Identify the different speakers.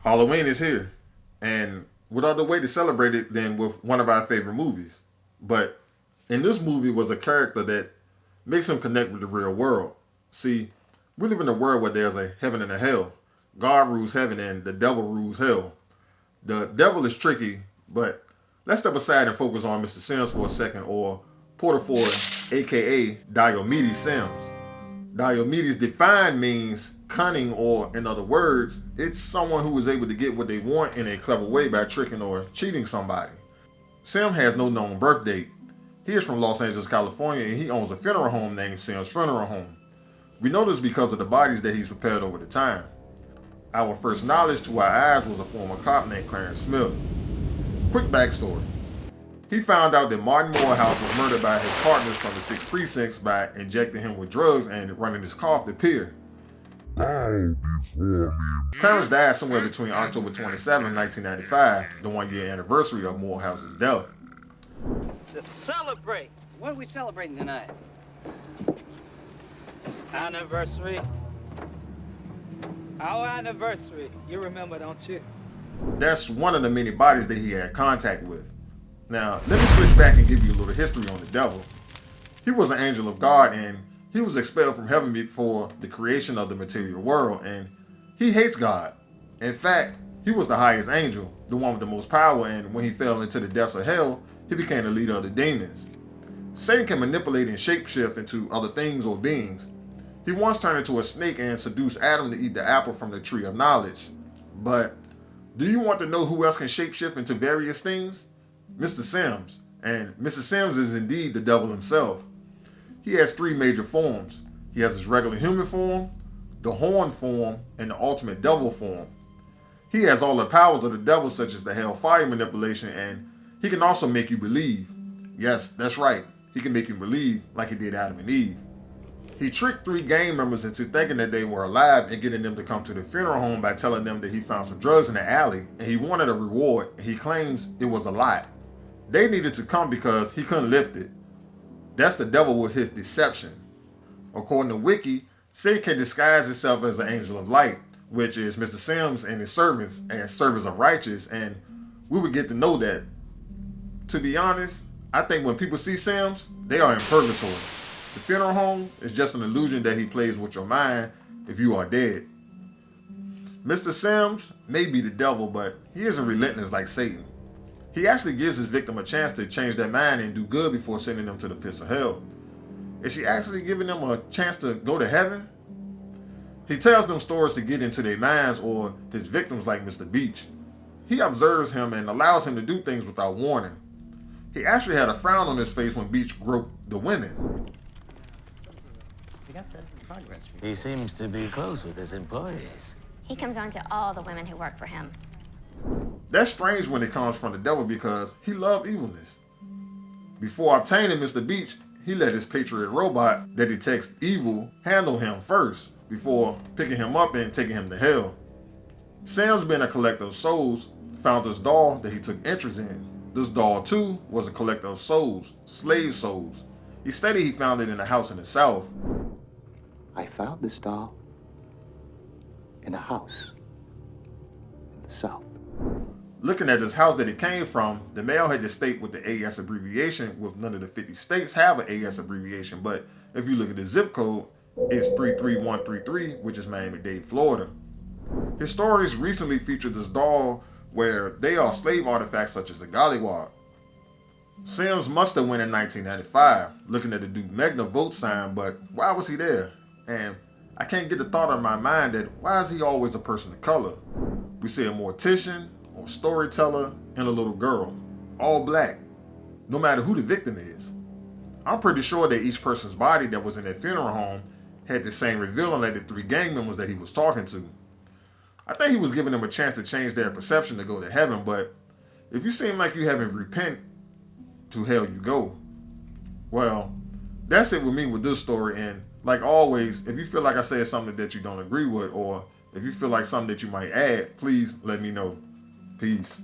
Speaker 1: Halloween is here. And what other way to celebrate it than with one of our favorite movies? But in this movie was a character that makes him connect with the real world. See, we live in a world where there's a heaven and a hell. God rules heaven and the devil rules hell. The devil is tricky, but let's step aside and focus on Mr. Sims for a second, or Porter Ford, aka Diomedes Sims. Diomedes defined means cunning, or in other words, it's someone who is able to get what they want in a clever way by tricking or cheating somebody. Sim has no known birth date. He is from Los Angeles, California, and he owns a funeral home named Sims Funeral Home. We know this because of the bodies that he's prepared over the time. Our first knowledge to our eyes was a former cop named Clarence Smith. Quick backstory. He found out that Martin Morehouse was murdered by his partners from the 6th Precinct by injecting him with drugs and running his car off the pier. Clarence died somewhere between October 27, 1995, the 1-year anniversary of Morehouse's death.
Speaker 2: To celebrate.
Speaker 3: What are we celebrating tonight?
Speaker 2: Anniversary. Our anniversary. You remember, don't you?
Speaker 1: That's one of the many bodies that he had contact with. Now, let me switch back and give you a little history on the devil. He was an angel of God, and he was expelled from heaven before the creation of the material world, and he hates God. In fact, he was the highest angel, the one with the most power, and when he fell into the depths of hell, he became the leader of the demons. Satan can manipulate and shapeshift into other things or beings. He once turned into a snake and seduced Adam to eat the apple from the tree of knowledge. But do you want to know who else can shapeshift into various things? Mr. Sims. And Mr. Sims is indeed the devil himself. He has 3 major forms. He has his regular human form, the horn form, and the ultimate devil form. He has all the powers of the devil, such as the hellfire manipulation, and he can also make you believe. Yes, that's right. He can make you believe like he did Adam and Eve. He tricked 3 gang members into thinking that they were alive and getting them to come to the funeral home by telling them that he found some drugs in the alley and he wanted a reward. He claims it was a lot. They needed to come because he couldn't lift it. That's the devil with his deception. According to Wiki, Satan can disguise himself as an angel of light, which is Mr. Sims and his servants as servants of righteous, and we would get to know that. To be honest, I think when people see Sims, they are in purgatory. The funeral home is just an illusion that he plays with your mind if you are dead. Mr. Sims may be the devil, but he isn't relentless like Satan. He actually gives his victim a chance to change their mind and do good before sending them to the pits of hell. Is he actually giving them a chance to go to heaven? He tells them stories to get into their minds, or his victims like Mr. Beach. He observes him and allows him to do things without warning. He actually had a frown on his face when Beach groped the women.
Speaker 3: We got the progress.
Speaker 4: He seems to be close with his employees.
Speaker 5: He comes on to all the women who work for him.
Speaker 1: That's strange when it comes from the devil because he loved evilness. Before obtaining Mr. Beach, he let his Patriot robot that detects evil handle him first before picking him up and taking him to hell. Sam's been a collector of souls, found this doll that he took interest in. This doll too was a collector of souls, slave souls. He stated he found it in a house in the South.
Speaker 6: I found this doll in a house in the South.
Speaker 1: Looking at this house that it came from, the mail had the state with the AS abbreviation, with none of the 50 states have an AS abbreviation, but if you look at the zip code, it's 33133, which is Miami-Dade, Florida. Historians recently featured this doll where they are slave artifacts such as the Gollywog. Sims must have went in 1995, looking at the Duke Magna vote sign, but why was he there? And I can't get the thought in my mind that why is he always a person of color? We see a mortician, or storyteller, and a little girl, all black, no matter who the victim is. I'm pretty sure that each person's body that was in that funeral home had the same revealing like the 3 gang members that he was talking to. I think he was giving them a chance to change their perception to go to heaven, but if you seem like you haven't repent, to hell you go. Well, that's it with me with this story, and like always, if you feel like I said something that you don't agree with, or if you feel like something that you might add, please let me know. Peace.